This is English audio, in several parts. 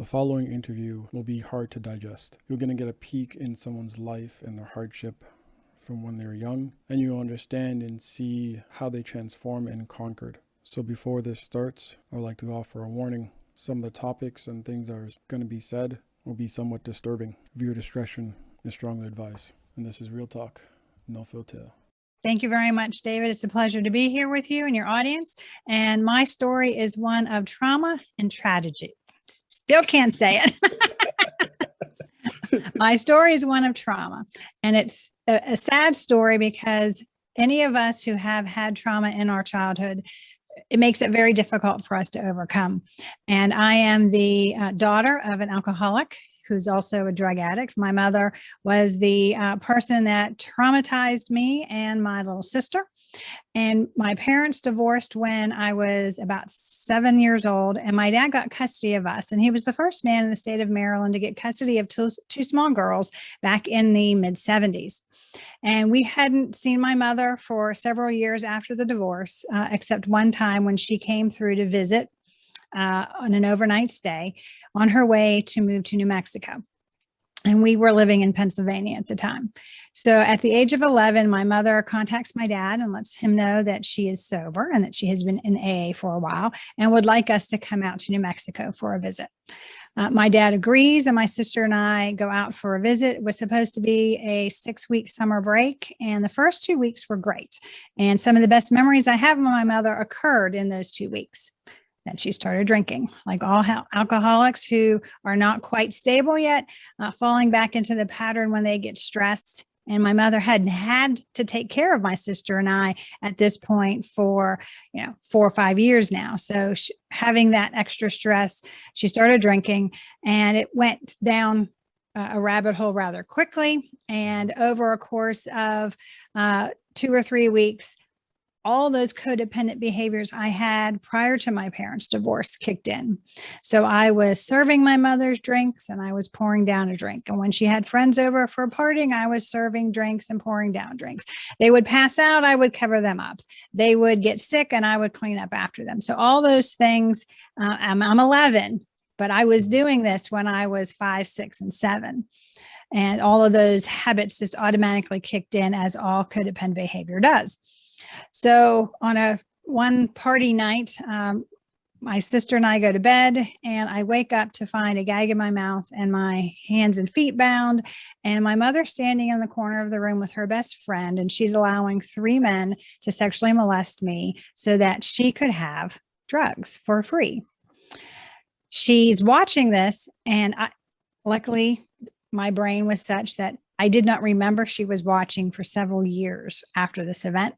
The following interview will be hard to digest. You're going to get a peek in someone's life and their hardship from when they're young, and you'll understand and see how they transform and conquered. So before this starts, I would like to offer a warning. Some of the topics and things that are going to be said will be somewhat disturbing. Viewer discretion is strongly advised. And this is Real Talk, no filter. Thank you very much, David. It's a pleasure to be here with you and your audience. And my story is one of trauma and tragedy. Still can't say it. My story is one of trauma. And it's a sad story because any of us who have had trauma in our childhood, it makes it very difficult for us to overcome. And I am the daughter of an alcoholic who's also a drug addict. My mother was the person that traumatized me and my little sister. And my parents divorced when I was about 7 years old, and my dad got custody of us. And he was the first man in the state of Maryland to get custody of two small girls back in the mid-70s. And we hadn't seen my mother for several years after the divorce, except one time when she came through to visit on an overnight stay on her way to move to New Mexico. And we were living in Pennsylvania at the time. So at the age of 11, my mother contacts my dad and lets him know that she is sober and that she has been in AA for a while and would like us to come out to New Mexico for a visit. My dad agrees, and my sister and I go out for a visit. It was supposed to be a 6-week summer break, and the first 2 weeks were great. And some of the best memories I have of my mother occurred in those 2 weeks. Then she started drinking, like all alcoholics who are not quite stable yet, falling back into the pattern when they get stressed. And my mother had to take care of my sister and I at this point for 4 or 5 years now. So having that extra stress, she started drinking, and it went down a rabbit hole rather quickly. And over a course of 2 or 3 weeks, all those codependent behaviors I had prior to my parents' divorce kicked in. So I was serving my mother's drinks and I was pouring down a drink. And when she had friends over for partying, I was serving drinks and pouring down drinks. They would pass out, I would cover them up. They would get sick and I would clean up after them. So all those things, I'm 11, but I was doing this when I was 5, 6, and 7. And all of those habits just automatically kicked in, as all codependent behavior does. So on one party night, my sister and I go to bed, and I wake up to find a gag in my mouth and my hands and feet bound, and my mother standing in the corner of the room with her best friend, and she's allowing 3 men to sexually molest me so that she could have drugs for free. She's watching this, and luckily my brain was such that I did not remember she was watching for several years after this event.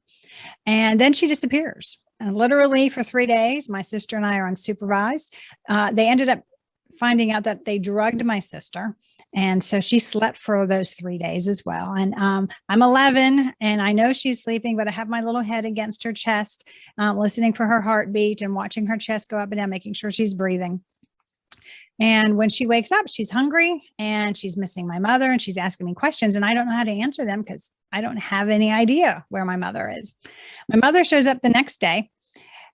And then she disappears. And literally for 3 days, my sister and I are unsupervised. They ended up finding out that they drugged my sister. And so she slept for those 3 days as well. And I'm 11 and I know she's sleeping, but I have my little head against her chest, listening for her heartbeat and watching her chest go up and down, making sure she's breathing. And when she wakes up, she's hungry and she's missing my mother, and she's asking me questions, and I don't know how to answer them because I don't have any idea where my mother is. My mother shows up the next day,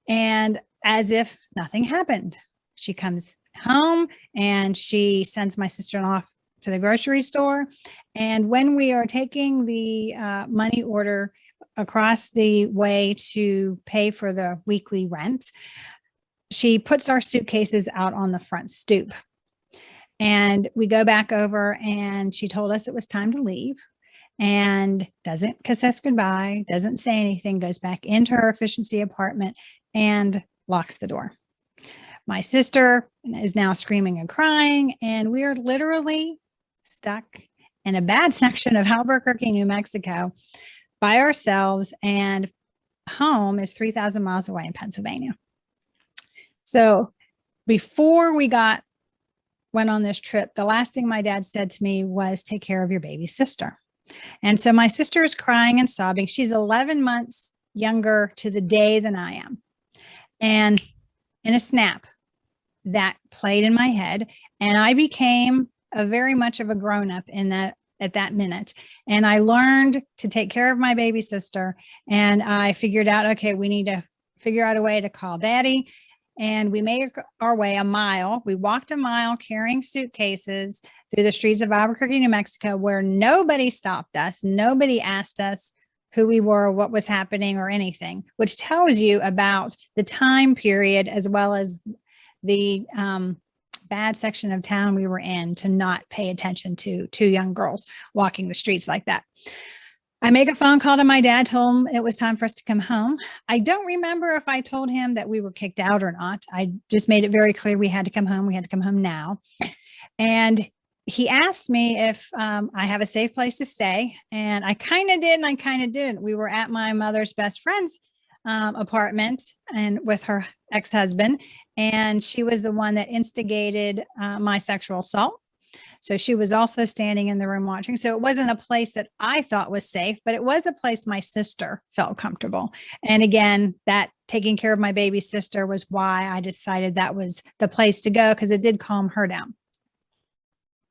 and as if nothing happened, she comes home and she sends my sister off to the grocery store. And when we are taking the money order across the way to pay for the weekly rent, she puts our suitcases out on the front stoop. And we go back over, and she told us it was time to leave, and doesn't kiss us goodbye, doesn't say anything, goes back into her efficiency apartment and locks the door. My sister is now screaming and crying, and we are literally stuck in a bad section of Albuquerque, New Mexico by ourselves, and home is 3,000 miles away in Pennsylvania. So before we went on this trip, the last thing my dad said to me was, take care of your baby sister. And so my sister is crying and sobbing. She's 11 months younger to the day than I am. And in a snap, that played in my head. And I became very much of a grown-up at that minute. And I learned to take care of my baby sister. And I figured out, okay, we need to figure out a way to call daddy. and we made our way a mile. We walked a mile carrying suitcases through the streets of Albuquerque, New Mexico, where nobody stopped us. Nobody asked us who we were, what was happening, or anything, which tells you about the time period as well as the bad section of town we were in to not pay attention to two young girls walking the streets like that. I make a phone call to my dad, told him it was time for us to come home. I don't remember if I told him that we were kicked out or not. I just made it very clear we had to come home. We had to come home now. And he asked me if I have a safe place to stay. And I kind of did, and I kind of didn't. We were at my mother's best friend's apartment and with her ex-husband. And she was the one that instigated my sexual assault. So she was also standing in the room watching. So it wasn't a place that I thought was safe, but it was a place my sister felt comfortable. And again, that taking care of my baby sister was why I decided that was the place to go, because it did calm her down.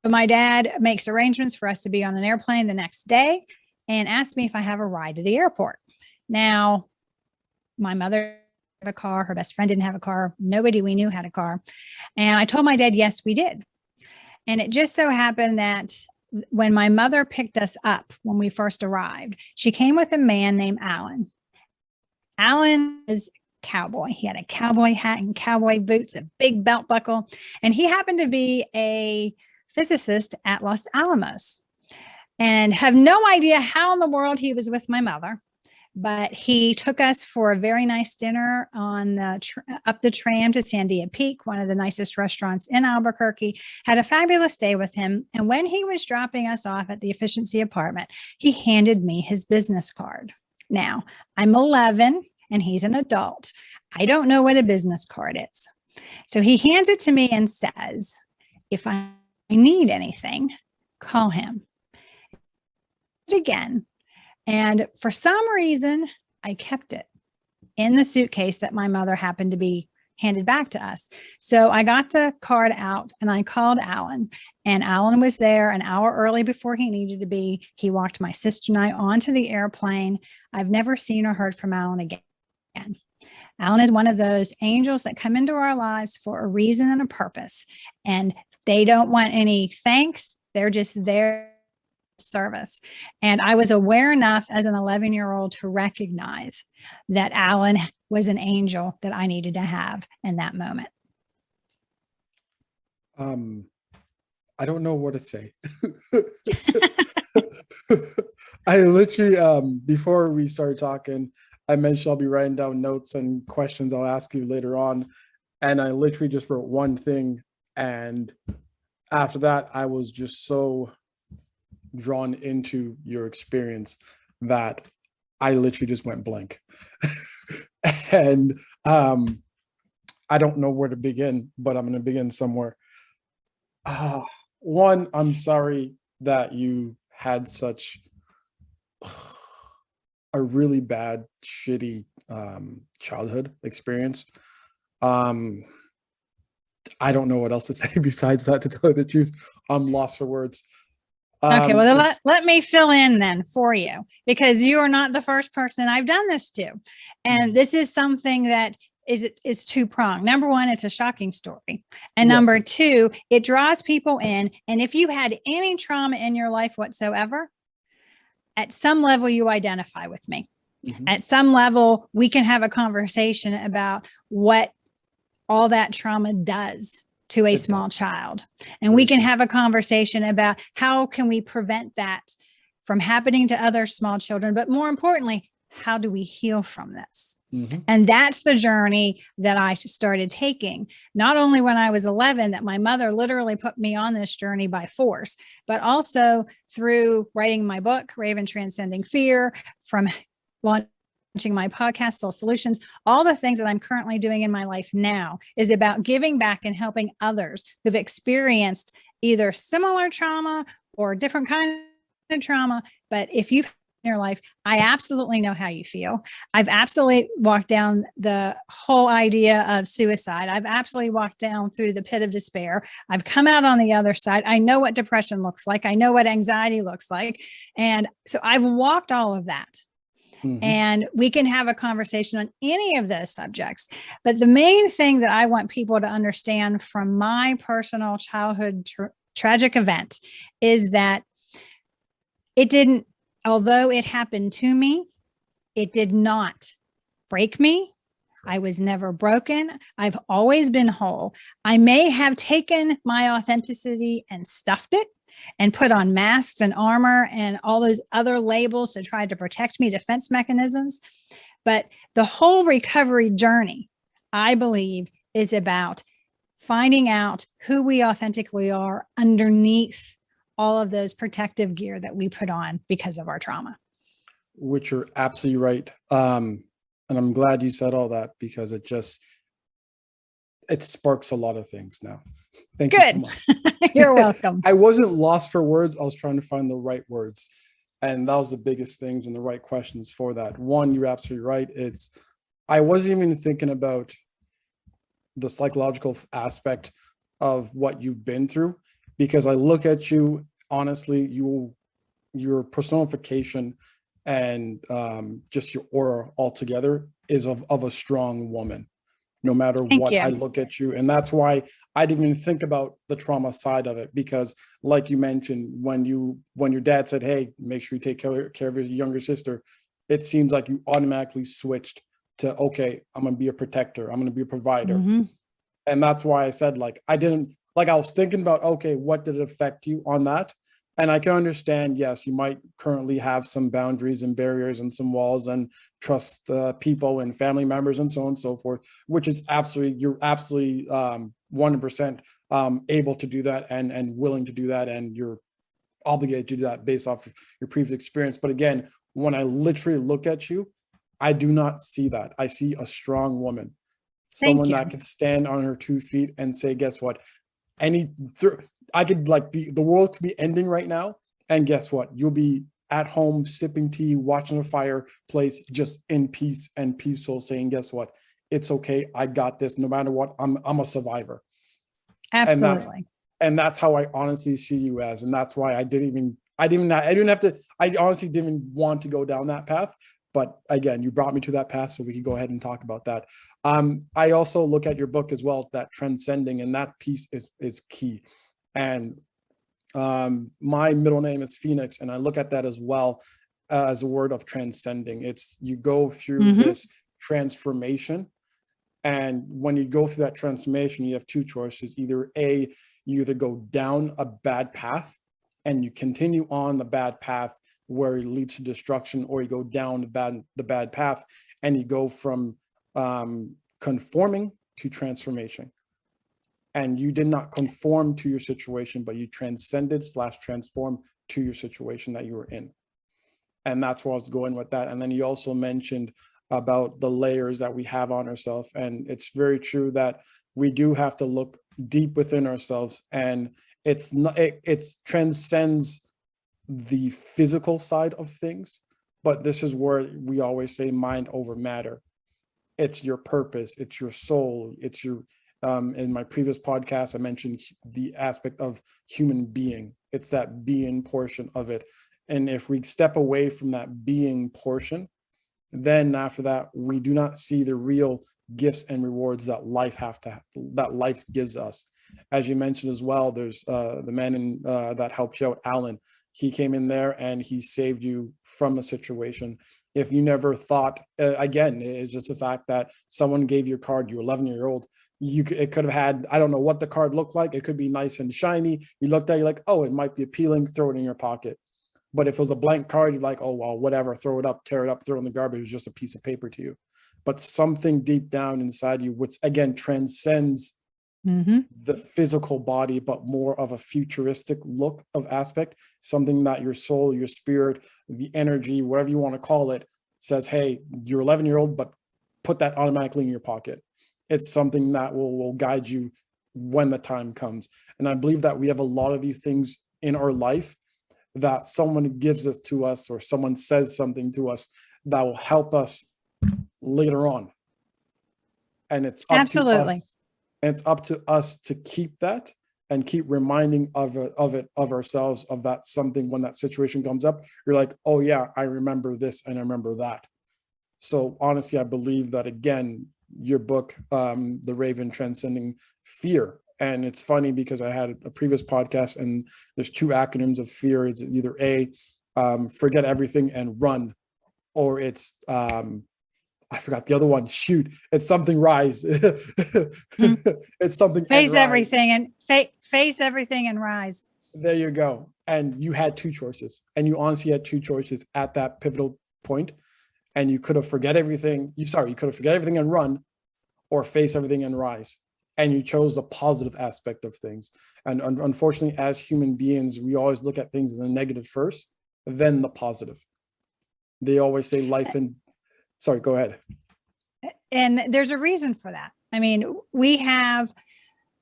So my dad makes arrangements for us to be on an airplane the next day and asked me if I have a ride to the airport. Now, my mother had a car, her best friend didn't have a car, nobody we knew had a car. And I told my dad, yes, we did. And it just so happened that when my mother picked us up when we first arrived, she came with a man named Alan. Alan is a cowboy. He had a cowboy hat and cowboy boots, a big belt buckle, and he happened to be a physicist at Los Alamos. And have no idea how in the world he was with my mother, but he took us for a very nice dinner on the up the tram to Sandia Peak, one of the nicest restaurants in Albuquerque, had a fabulous day with him. And when he was dropping us off at the Efficiency apartment, he handed me his business card. Now, I'm 11 and he's an adult. I don't know what a business card is. So he hands it to me and says, if I need anything, call him. Again. And for some reason, I kept it in the suitcase that my mother happened to be handed back to us. So I got the card out and I called Alan, and Alan was there an hour early before he needed to be. He walked my sister and I onto the airplane. I've never seen or heard from Alan again. Alan is one of those angels that come into our lives for a reason and a purpose, and they don't want any thanks. They're just there service. And I was aware enough as an 11-year-old to recognize that Alan was an angel that I needed to have in that moment. I don't know what to say. I literally, before we started talking, I mentioned I'll be writing down notes and questions I'll ask you later on. And I literally just wrote one thing. And after that, I was just so drawn into your experience that I literally just went blank. And I don't know where to begin, but I'm going to begin somewhere. One, I'm sorry that you had such a really bad, shitty childhood experience. I don't know what else to say besides that, to tell you the truth. I'm lost for words. Okay, well, let me fill in then for you, because you are not the first person I've done this to. And this is something that is two-pronged. Number one, it's a shocking story. And number two, it draws people in. And if you had any trauma in your life whatsoever, at some level, you identify with me. Mm-hmm. At some level, we can have a conversation about what all that trauma does to a small child. And we can have a conversation about how can we prevent that from happening to other small children, but more importantly, how do we heal from this? Mm-hmm. And that's the journey that I started taking, not only when I was 11, that my mother literally put me on this journey by force, but also through writing my book, Raven Transcending Fear, from launching my podcast, Soul Solutions. All the things that I'm currently doing in my life now is about giving back and helping others who've experienced either similar trauma or different kind of trauma. But if you've in your life, I absolutely know how you feel. I've absolutely walked down the whole idea of suicide. I've absolutely walked down through the pit of despair. I've come out on the other side. I know what depression looks like. I know what anxiety looks like. And so I've walked all of that. And we can have a conversation on any of those subjects. But the main thing that I want people to understand from my personal childhood tragic event is that it didn't, although it happened to me, it did not break me. I was never broken. I've always been whole. I may have taken my authenticity and stuffed it and put on masks and armor and all those other labels to try to protect me, defense mechanisms. But the whole recovery journey, I believe, is about finding out who we authentically are underneath all of those protective gear that we put on because of our trauma. Which you're absolutely right. And I'm glad you said all that, because it sparks a lot of things now. Thank you so much. You're welcome. I wasn't lost for words. I was trying to find the right words. And that was the biggest things and the right questions for that. One, you're absolutely right. I wasn't even thinking about the psychological aspect of what you've been through, because I look at you, honestly, your personification and just your aura altogether is of a strong woman, no matter what. I look at you, and that's why I didn't even think about the trauma side of it, because like you mentioned, when your dad said, hey, make sure you take care of your younger sister, it seems like you automatically switched to, okay, I'm gonna be a protector, I'm gonna be a provider. And that's why I said, like, I was thinking about, okay, what did it affect you on that? And I can understand, yes, you might currently have some boundaries and barriers and some walls and trust people and family members and so on and so forth, which is you're absolutely 100% able to do that and willing to do that. And you're obligated to do that based off your previous experience. But again, when I literally look at you, I do not see that. I see a strong woman, someone that can stand on her 2 feet and say, guess what? I could, like, the world could be ending right now, and guess what? You'll be at home sipping tea, watching a fireplace, just in peace and peaceful, saying, guess what? It's okay. I got this. No matter what, I'm a survivor. Absolutely. And that's how I honestly see you as, and that's why I honestly didn't want to go down that path. But again, you brought me to that path, so we could go ahead and talk about that. I also look at your book as well, that transcending, and that piece is key. And my middle name is Phoenix, and I look at that as well as a word of transcending. It's you go through this transformation, and when you go through that transformation, you have two choices. Either A, you either go down a bad path and you continue on the bad path where it leads to destruction, or you go down the bad path and you go from conforming to transformation. And you did not conform to your situation, but you transcended/transformed to your situation that you were in. And that's where I was going with that. And then you also mentioned about the layers that we have on ourselves. And it's very true that we do have to look deep within ourselves, and it transcends the physical side of things. But this is where we always say mind over matter. It's your purpose, it's your soul, it's your in my previous podcast, I mentioned the aspect of human being. It's that being portion of it. And if we step away from that being portion, then after that, we do not see the real gifts and rewards that life gives us. As you mentioned as well, there's the man that helped you out, Alan. He came in there and he saved you from a situation. If you never thought, again, it's just the fact that someone gave you a card, you're 11-year-old, it could have had, I don't know what the card looked like. It could be nice and shiny. You looked at it, you're like, oh, it might be appealing, throw it in your pocket. But if it was a blank card, you're like, oh, well, whatever, throw it up, tear it up, throw it in the garbage. It's just a piece of paper to you. But something deep down inside you, which again transcends the physical body, but more of a futuristic look of aspect, something that your soul, your spirit, the energy, whatever you want to call it, says, hey, you're 11-year-old, but put that automatically in your pocket. It's something that will guide you when the time comes. And I believe that we have a lot of these things in our life that someone gives it to us, or someone says something to us that will help us later on. And it's up to us. And it's up to us to keep that and keep reminding of ourselves of that something when that situation comes up. You're like, oh yeah, I remember this and I remember that. So honestly, I believe that, again, your book, The Raven, Transcending Fear. And it's funny because I had a previous podcast and there's two acronyms of fear. It's either A, forget everything and run, or it's I forgot the other one. Shoot, it's something rise. It's something face and everything and face everything and rise. There you go. And you had two choices, and you honestly had two choices at that pivotal point. And you could have forget everything. You could have forget everything and run, or face everything and rise. And you chose the positive aspect of things. And unfortunately, as human beings, we always look at things in the negative first, then the positive. They always say life and sorry, go ahead. And there's a reason for that. I mean,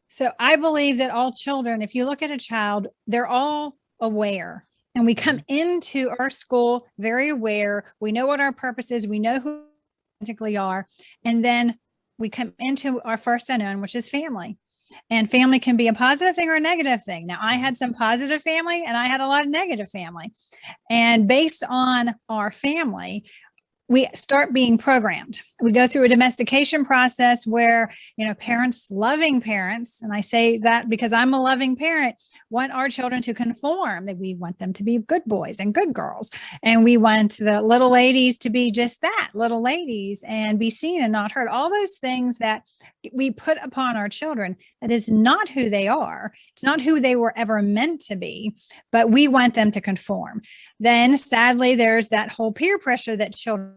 so I believe that all children, if you look at a child, they're all aware. And we come into our school very aware. We know what our purpose is. We know who we authentically are. And then we come into our first unknown, which is family. And family can be a positive thing or a negative thing. Now, I had some positive family and I had a lot of negative family. And based on our family, we start being programmed. We go through a domestication process where, parents, loving parents, and I say that because I'm a loving parent, want our children to conform, that we want them to be good boys and good girls. And we want the little ladies to be just that, little ladies, and be seen and not heard. All those things that we put upon our children, that is not who they are. It's not who they were ever meant to be, but we want them to conform. Then sadly, there's that whole peer pressure that children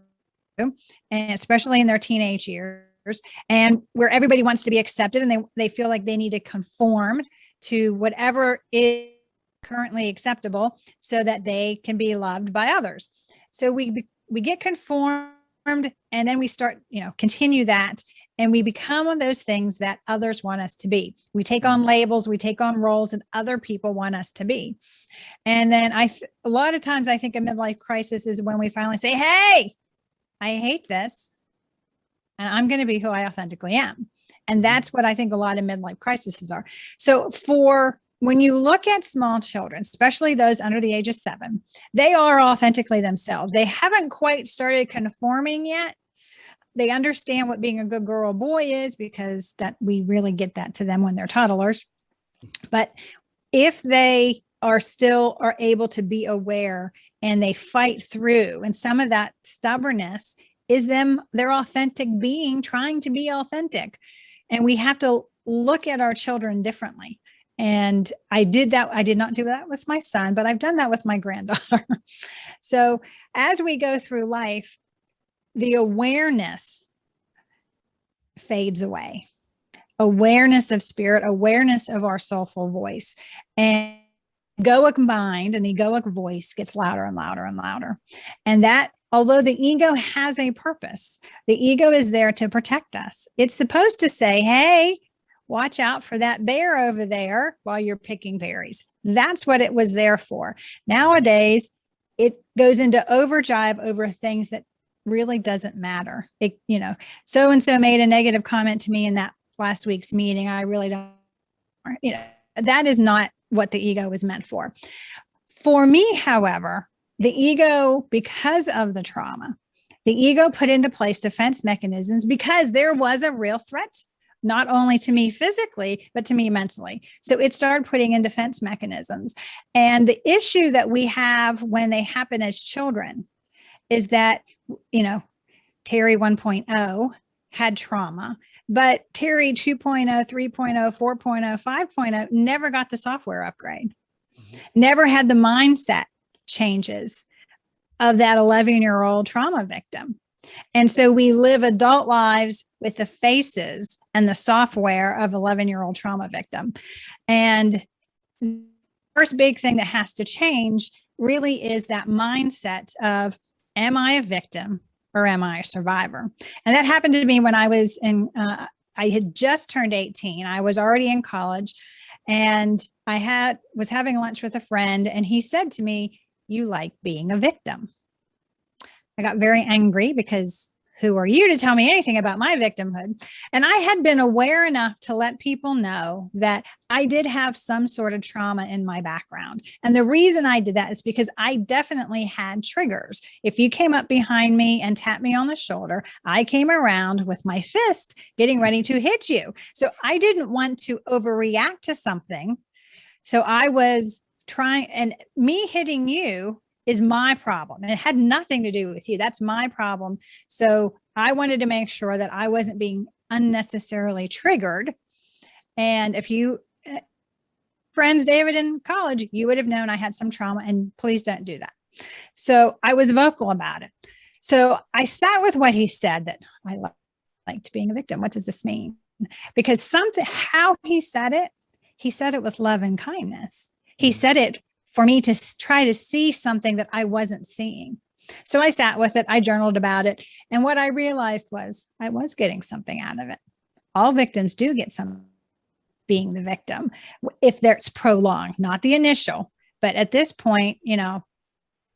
do, and especially in their teenage years, and where everybody wants to be accepted and they feel like they need to conform to whatever is currently acceptable so that they can be loved by others. So we get conformed, and then we start, continue that. And we become one of those things that others want us to be. We take on labels, we take on roles that other people want us to be. And then a lot of times I think a midlife crisis is when we finally say, hey, I hate this, and I'm going to be who I authentically am. And that's what I think a lot of midlife crises are. So when you look at small children, especially those under the age of 7, they are authentically themselves. They haven't quite started conforming yet. They understand what being a good girl or boy is, because that we really get that to them when they're toddlers. But if they are able to be aware and they fight through, and some of that stubbornness is their authentic being trying to be authentic. And we have to look at our children differently. And I did not do that with my son, but I've done that with my granddaughter. So as we go through life, the awareness fades away. Awareness of spirit, awareness of our soulful voice, and egoic mind and the egoic voice gets louder and louder and louder. And that, although the ego has a purpose, the ego is there to protect us. It's supposed to say, hey, watch out for that bear over there while you're picking berries. That's what it was there for. Nowadays, it goes into overdrive over things that really doesn't matter. So-and-so made a negative comment to me in that last week's meeting. I really don't, that is not what the ego is meant for. For me, however, the ego, because of the trauma, the ego put into place defense mechanisms because there was a real threat, not only to me physically, but to me mentally. So it started putting in defense mechanisms. And the issue that we have when they happen as children is that, Terri 1.0 had trauma, but Terri 2.0, 3.0, 4.0, 5.0 never got the software upgrade, never had the mindset changes of that 11-year-old trauma victim. And so we live adult lives with the faces and the software of 11-year-old trauma victim. And the first big thing that has to change really is that mindset of, am I a victim or am I a survivor? And that happened to me when I was I had just turned 18. I was already in college, and I was having lunch with a friend, and he said to me, you like being a victim. I got very angry because who are you to tell me anything about my victimhood? And I had been aware enough to let people know that I did have some sort of trauma in my background. And the reason I did that is because I definitely had triggers. If you came up behind me and tapped me on the shoulder, I came around with my fist getting ready to hit you. So I didn't want to overreact to something. So I was trying, and me hitting you is my problem. And it had nothing to do with you. That's my problem. So I wanted to make sure that I wasn't being unnecessarily triggered. And if you friends, David, in college, you would have known I had some trauma, and please don't do that. So I was vocal about it. So I sat with what he said, that I liked being a victim. What does this mean? Because how he said it with love and kindness. He said it for me to try to see something that I wasn't seeing. So I sat with it. I journaled about it. And what I realized was I was getting something out of it. All victims do get some being the victim if it's prolonged, not the initial. But at this point,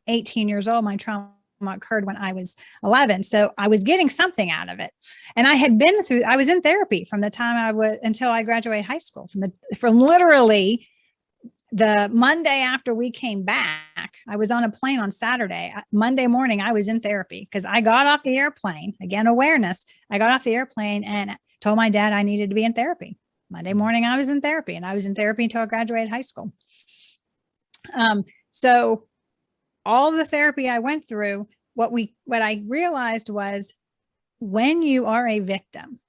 18 years old, my trauma occurred when I was 11. So I was getting something out of it. And I was in therapy from the time until I graduated high school, from literally the Monday after we came back. I was on a plane on Saturday. Monday morning, I was in therapy because I got off the airplane. Again, awareness. I got off the airplane and told my dad I needed to be in therapy. Monday morning, I was in therapy, and I was in therapy until I graduated high school. So all the therapy I went through, what I realized was, when you are a victim,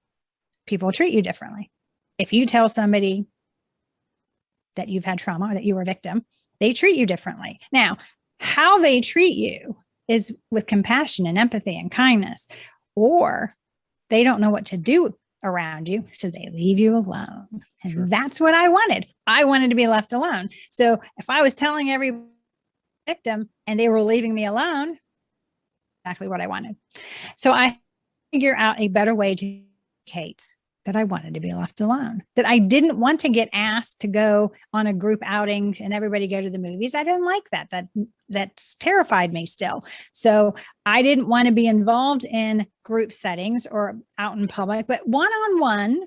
people treat you differently. If you tell somebody that you've had trauma or that you were a victim, they treat you differently. Now, how they treat you is with compassion and empathy and kindness, or they don't know what to do around you, so they leave you alone. And Sure. That's what I wanted. I wanted to be left alone. So if I was telling every victim and they were leaving me alone, exactly what I wanted. So I figure out a better way to communicate that I wanted to be left alone, that I didn't want to get asked to go on a group outing and everybody go to the movies. I didn't like that. That's terrified me still. So I didn't want to be involved in group settings or out in public, but one-on-one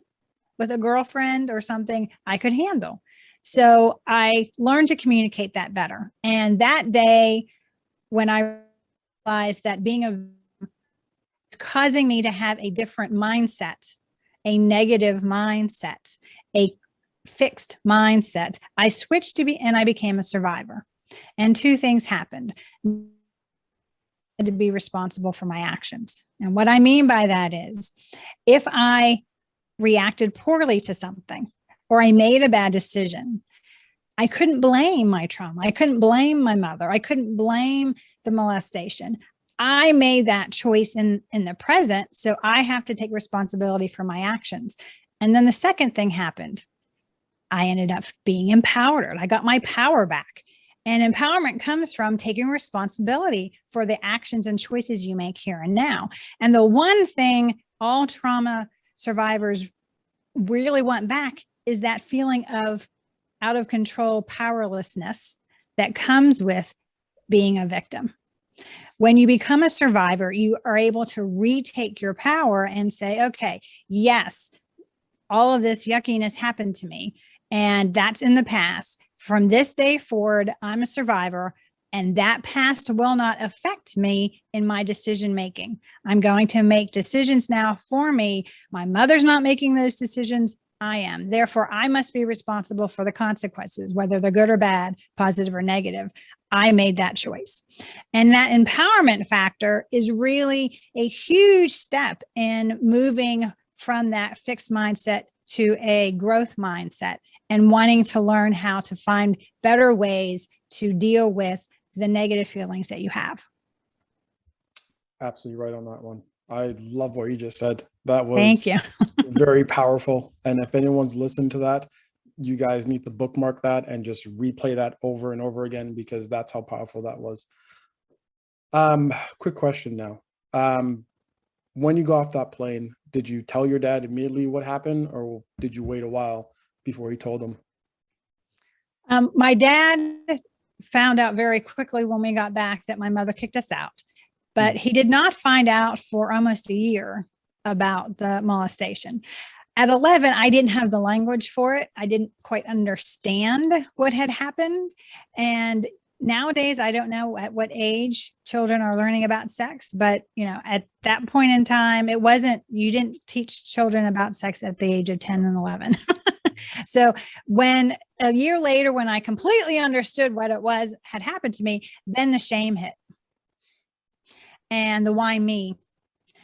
with a girlfriend or something I could handle. So I learned to communicate that better. And that day, when I realized that causing me to have a different mindset, a negative mindset, a fixed mindset, I switched and I became a survivor. And two things happened. I had to be responsible for my actions. And what I mean by that is, if I reacted poorly to something or I made a bad decision, I couldn't blame my trauma. I couldn't blame my mother. I couldn't blame the molestation. I made that choice in the present, so I have to take responsibility for my actions. And then the second thing happened. I ended up being empowered. I got my power back. And empowerment comes from taking responsibility for the actions and choices you make here and now. And the one thing all trauma survivors really want back is that feeling of out of control powerlessness that comes with being a victim. When you become a survivor, you are able to retake your power and say, okay, yes, all of this yuckiness happened to me, and that's in the past. From this day forward, I'm a survivor, and that past will not affect me in my decision making. I'm going to make decisions now for me. My mother's not making those decisions. I am. Therefore, I must be responsible for the consequences, whether they're good or bad, positive or negative. I made that choice. And that empowerment factor is really a huge step in moving from that fixed mindset to a growth mindset and wanting to learn how to find better ways to deal with the negative feelings that you have. Absolutely right on that one. I love what you just said. That was Thank you. very powerful. And if anyone's listened to that, you guys need to bookmark that and just replay that over and over again, because that's how powerful that was. Quick question now. When you got off that plane, did you tell your dad immediately what happened, or did you wait a while before you told him? My dad found out very quickly when we got back that my mother kicked us out. but he did not find out for almost a year about the molestation. At 11, I didn't have the language for it. I didn't quite understand what had happened. And nowadays, I don't know at what age children are learning about sex, but at that point in time, you didn't teach children about sex at the age of 10 and 11. So when a year later, when I completely understood what it was had happened to me, then the shame hit and the why me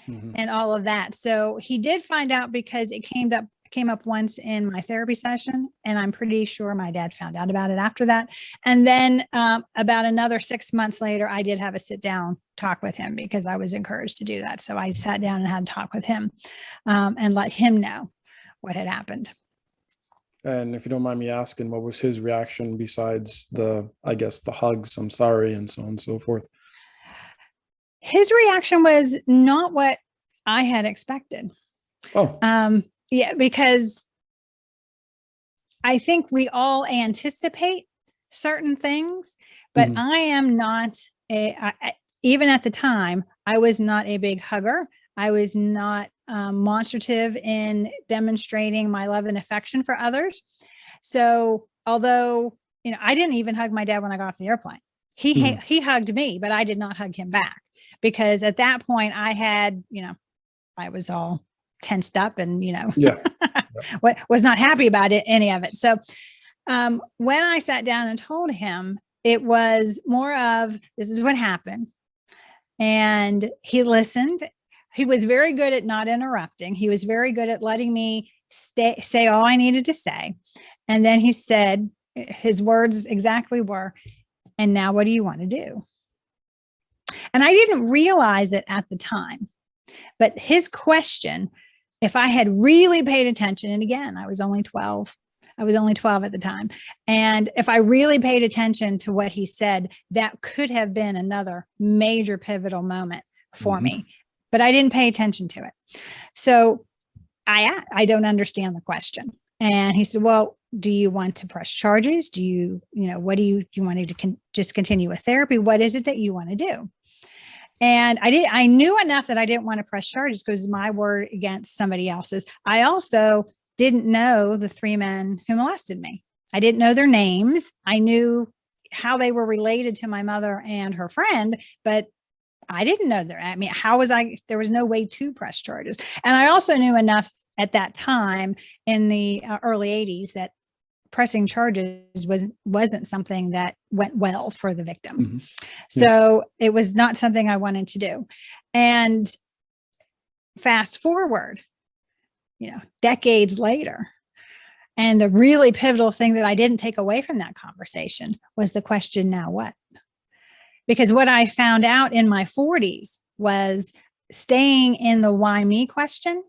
and all of that. So he did find out because it came up once in my therapy session, and I'm pretty sure my dad found out about it after that. And then about another 6 months later, I did have a sit down talk with him because I was encouraged to do that. So I sat down and had a talk with him and let him know what had happened. And if you don't mind me asking, what was his reaction besides the hugs, I'm sorry, and so on and so forth? His reaction was not what I had expected. Oh. Yeah, because I think we all anticipate certain things, but I am not even at the time, I was not a big hugger. I was not demonstrative in demonstrating my love and affection for others. So although, I didn't even hug my dad when I got off the airplane. He hugged me, but I did not hug him back because at that point I had, I was all tensed up and, was not happy about it, any of it. So when I sat down and told him, it was more of, this is what happened. And he listened. He was very good at not interrupting. He was very good at letting me say all I needed to say. And then he said, his words exactly were, and now what do you want to do? And I didn't realize it at the time, but his question, if I had really paid attention, and again, I was only 12 at the time. And if I really paid attention to what he said, that could have been another major pivotal moment for me, but I didn't pay attention to it. So I don't understand the question. And he said, well, do you want to press charges? Do you, what do you want to just continue with therapy? What is it that you want to do? And I knew enough that I didn't want to press charges because my word against somebody else's. I also didn't know the 3 men who molested me. I didn't know their names. I knew how they were related to my mother and her friend, but I didn't know there was no way to press charges. And I also knew enough at that time in the early 80s that pressing charges wasn't something that went well for the victim. So it was not something I wanted to do. And fast forward, decades later, and the really pivotal thing that I didn't take away from that conversation was the question, now what? Because what I found out in my 40s was staying in the why me question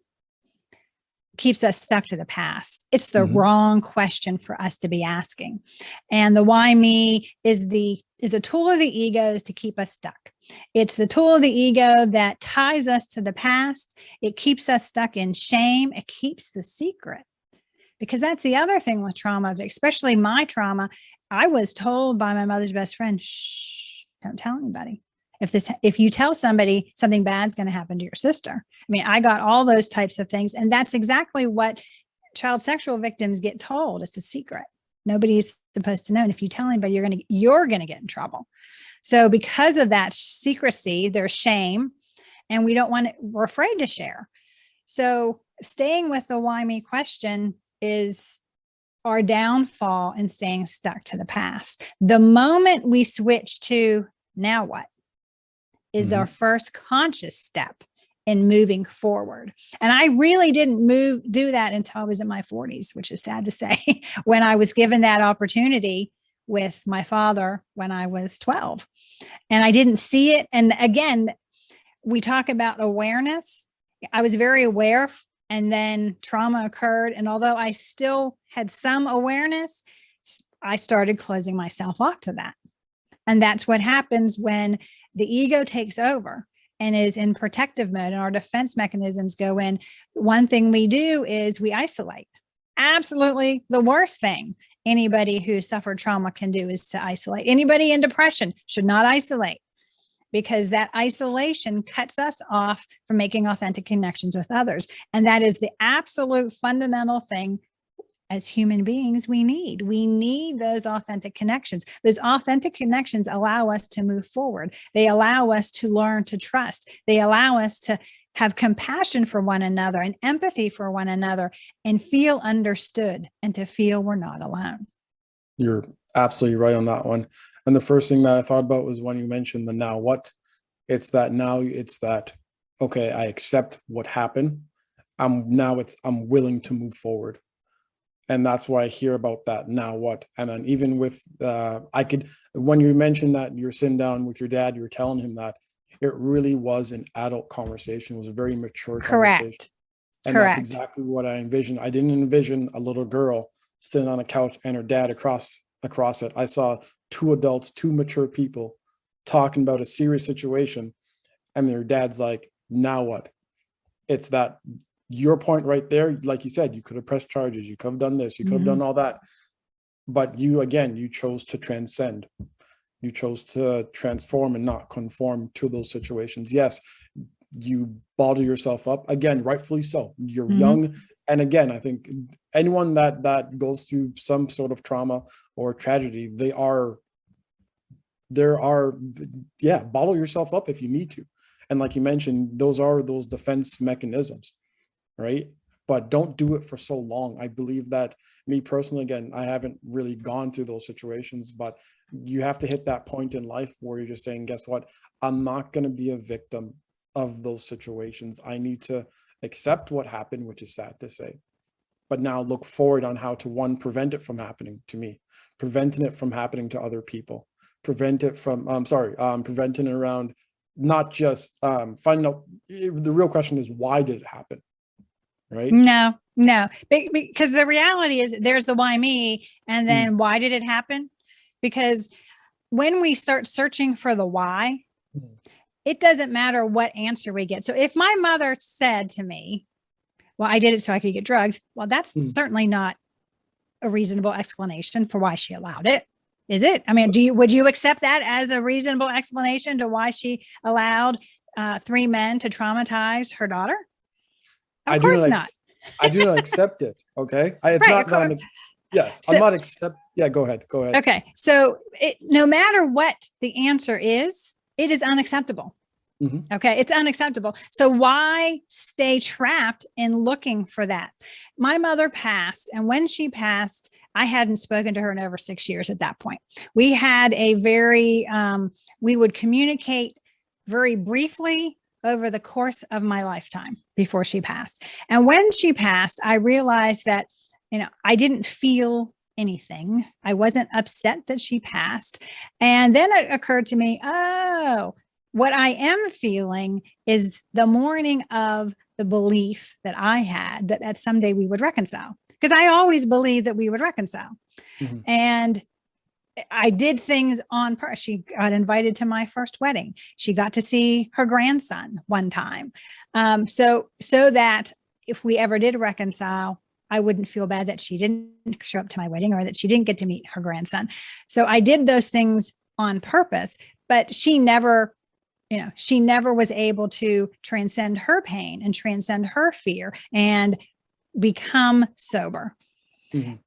keeps us stuck to the past. It's the wrong question for us to be asking. And the why me is a tool of the ego to keep us stuck. It's the tool of the ego that ties us to the past. It keeps us stuck in shame. It keeps the secret. Because that's the other thing with trauma, especially my trauma. I was told by my mother's best friend, shh, don't tell anybody. If you tell somebody, something bad's going to happen to your sister. I mean, I got all those types of things. And that's exactly what child sexual victims get told. It's a secret. Nobody's supposed to know. And if you tell anybody, you're going to get in trouble. So because of that secrecy, there's shame, and we're afraid to share. So staying with the why me question is our downfall in staying stuck to the past. The moment we switch to now what is our first conscious step in moving forward. And I really didn't do that until I was in my 40s, which is sad to say, when I was given that opportunity with my father when I was 12. And I didn't see it. And again, we talk about awareness. I was very aware, and then trauma occurred. And although I still had some awareness, I started closing myself off to that. And that's what happens when the ego takes over and is in protective mode and our defense mechanisms go in. One thing we do is we isolate. Absolutely the worst thing anybody who suffered trauma can do is to isolate. Anybody in depression should not isolate. because that isolation cuts us off from making authentic connections with others. And that is the absolute fundamental thing as human beings we need. We need those authentic connections. Those authentic connections allow us to move forward. They allow us to learn to trust. They allow us to have compassion for one another and empathy for one another and feel understood and to feel we're not alone. You're absolutely right on that one. And the first thing that I thought about was when you mentioned the now what. It's that, okay, I accept what happened. I'm willing to move forward. And that's why I hear about that now what. And then even with, when you mentioned that you're sitting down with your dad, you were telling him that, it really was an adult conversation. It was a very mature conversation. And Correct. That's exactly what I envisioned. I didn't envision a little girl sitting on a couch and her dad across it. I saw two adults, two mature people talking about a serious situation, and their dad's like, now what? It's that your point right there. Like you said, you could have pressed charges, you could have done this, you could have done all that, but you chose to transcend. You chose to transform and not conform to those situations. Yes, you bottle yourself up, again, rightfully so. You're young, and again, I think anyone that goes through some sort of trauma or tragedy, bottle yourself up if you need to. And like you mentioned, those are those defense mechanisms, right? But don't do it for so long. I believe that, me personally, again, I haven't really gone through those situations, but you have to hit that point in life where you're just saying, guess what? I'm not going to be a victim of those situations. I need to accept what happened, which is sad to say, but now look forward on how to, one, prevent it from happening to me, preventing it from happening to other people, preventing it around, not just finding out. The real question is, why did it happen? Right? No, because the reality is there's the why me, and then why did it happen? Because when we start searching for the why, it doesn't matter what answer we get. So if my mother said to me, well, I did it so I could get drugs, well, that's certainly not a reasonable explanation for why she allowed it. Is it? I mean, would you accept that as a reasonable explanation to why she allowed 3 men to traumatize her daughter? Of course not. I do not accept it. Okay. It's right, not. Yes, so, I'm not accept. Yeah, go ahead. Okay. So no matter what the answer is, it is unacceptable. Okay. It's unacceptable. So why stay trapped in looking for that? My mother passed, and when she passed, I hadn't spoken to her in over 6 years at that point. We had a we would communicate very briefly over the course of my lifetime before she passed. And when she passed, I realized that, I didn't feel anything. I wasn't upset that she passed. And then it occurred to me, what I am feeling is the mourning of the belief that I had that someday we would reconcile. Because I always believed that we would reconcile. And I did things on purpose. She got invited to my first wedding. She got to see her grandson one time. So that if we ever did reconcile, I wouldn't feel bad that she didn't show up to my wedding or that she didn't get to meet her grandson. So I did those things on purpose, but she never was able to transcend her pain and transcend her fear and become sober.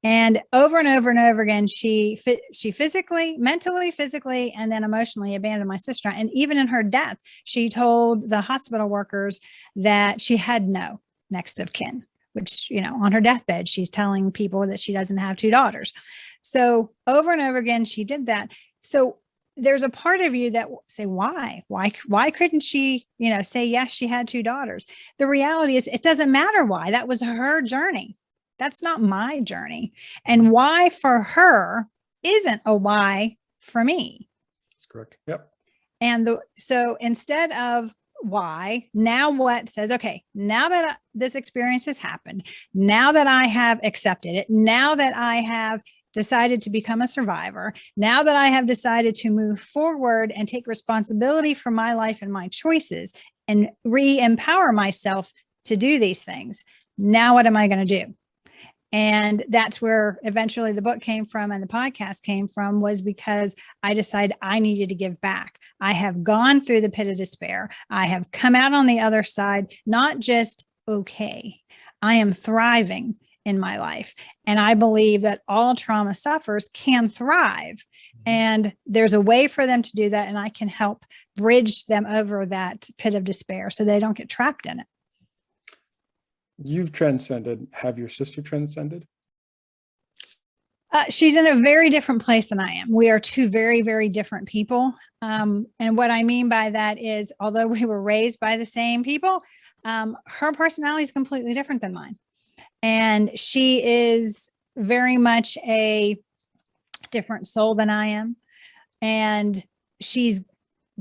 And over and over and over again, she physically, mentally, physically, and then emotionally abandoned my sister. And even in her death, she told the hospital workers that she had no next of kin, which, on her deathbed, she's telling people that she doesn't have 2 daughters. So over and over again, she did that. So there's a part of you that say, why couldn't she, say, yes, she had 2 daughters. The reality is it doesn't matter why. That was her journey. That's not my journey. And why for her isn't a why for me. That's correct. Yep. And so instead of why, now what says, okay, now that this experience has happened, now that I have accepted it, now that I have decided to become a survivor, now that I have decided to move forward and take responsibility for my life and my choices and re-empower myself to do these things, now what am I going to do? And that's where eventually the book came from and the podcast came from, was because I decided I needed to give back. I have gone through the pit of despair. I have come out on the other side, not just okay, I am thriving in my life. And I believe that all trauma sufferers can thrive. And there's a way for them to do that. And I can help bridge them over that pit of despair so they don't get trapped in it. You've transcended. Have your sister transcended? She's in a very different place than I am. We are two very, very different people. And what I mean by that is, although we were raised by the same people, her personality is completely different than mine. And she is very much a different soul than I am. And she's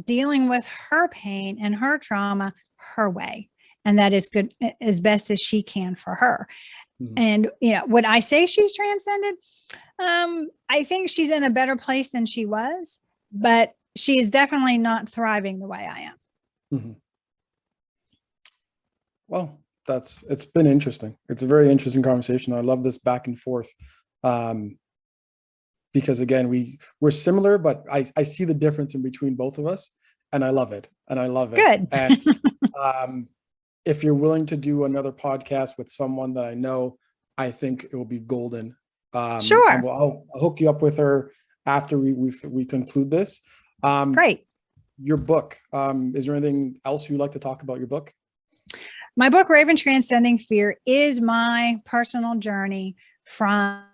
dealing with her pain and her trauma her way. And that is good, as best as she can for her. Mm-hmm. And, would I say she's transcended? I think she's in a better place than she was, but she is definitely not thriving the way I am. Mm-hmm. Well, it's been interesting. It's a very interesting conversation. I love this back and forth. Because again, we're similar, but I see the difference in between both of us, and I love it. Good. And if you're willing to do another podcast with someone that I know, I think it will be golden. Sure. And I'll hook you up with her after we conclude this. Great. Your book. Is there anything else you'd like to talk about your book? My book, Raven Transcending Fear, is my personal journey from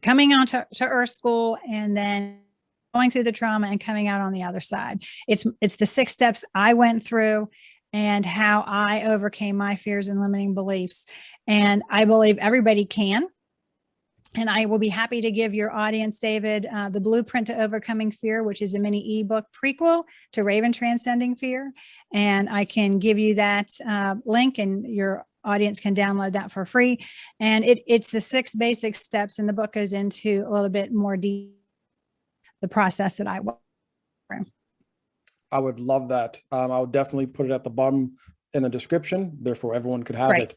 coming on to Earth School and then going through the trauma and coming out on the other side. It's the 6 steps I went through and how I overcame my fears and limiting beliefs. And I believe everybody can. And I will be happy to give your audience, David, the Blueprint to Overcoming Fear, which is a mini ebook prequel to Raven Transcending Fear. And I can give you that link, and your audience can download that for free. And it's the 6 basic steps, and the book goes into a little bit more deep the process that I went through. I would love that. I would definitely put it at the bottom in the description, therefore everyone could have it.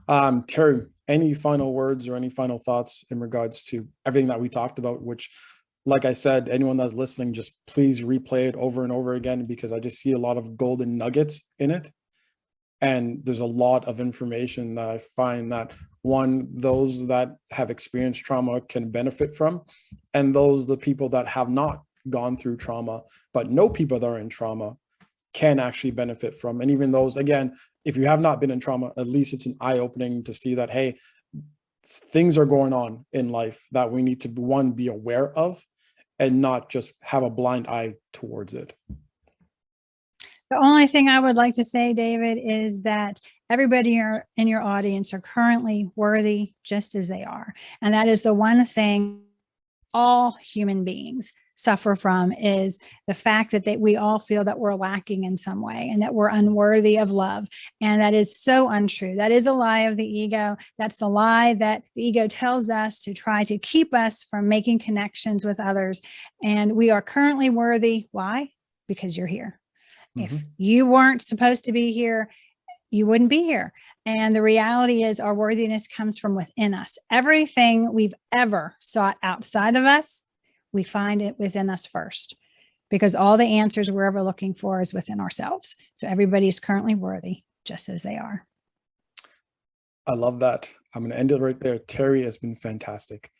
Terri, any final words or any final thoughts in regards to everything that we talked about, which, like I said, anyone that's listening, just please replay it over and over again, because I just see a lot of golden nuggets in it. And there's a lot of information that I find that, one, those that have experienced trauma can benefit from, and the people that have not gone through trauma, but know people that are in trauma, can actually benefit from. And even those, again, if you have not been in trauma, at least it's an eye-opening to see that, hey, things are going on in life that we need to, one, be aware of, and not just have a blind eye towards it. The only thing I would like to say, David, is that everybody in your audience are currently worthy just as they are. And that is the one thing all human beings suffer from, is the fact that we all feel that we're lacking in some way and that we're unworthy of love. And that is so untrue. That is a lie of the ego. That's the lie that the ego tells us to try to keep us from making connections with others. And we are currently worthy. Why? Because you're here. Mm-hmm. If you weren't supposed to be here, you wouldn't be here. And the reality is, our worthiness comes from within us. Everything we've ever sought outside of us, we find it within us first, because all the answers we're ever looking for is within ourselves. So everybody is currently worthy just as they are. I love that. I'm going to end it right there. Terri, has been fantastic.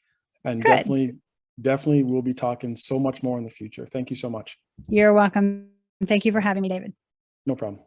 And Good. definitely we'll be talking so much more in the future. Thank you so much. You're welcome. Thank you for having me, David. No problem.